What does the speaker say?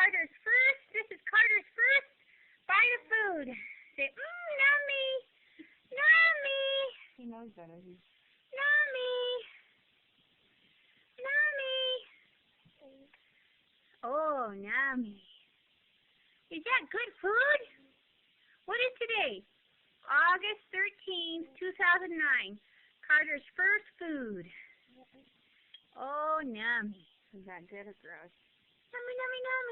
Carter's first. This is Carter's first bite of food. Say, nummy, nummy. He knows better. Nummy, nummy. Oh, nummy. Is that good food? What is today? August 13th, 2009. Carter's first food. Oh, nummy. Is that good or gross? Nummy, nummy, nummy.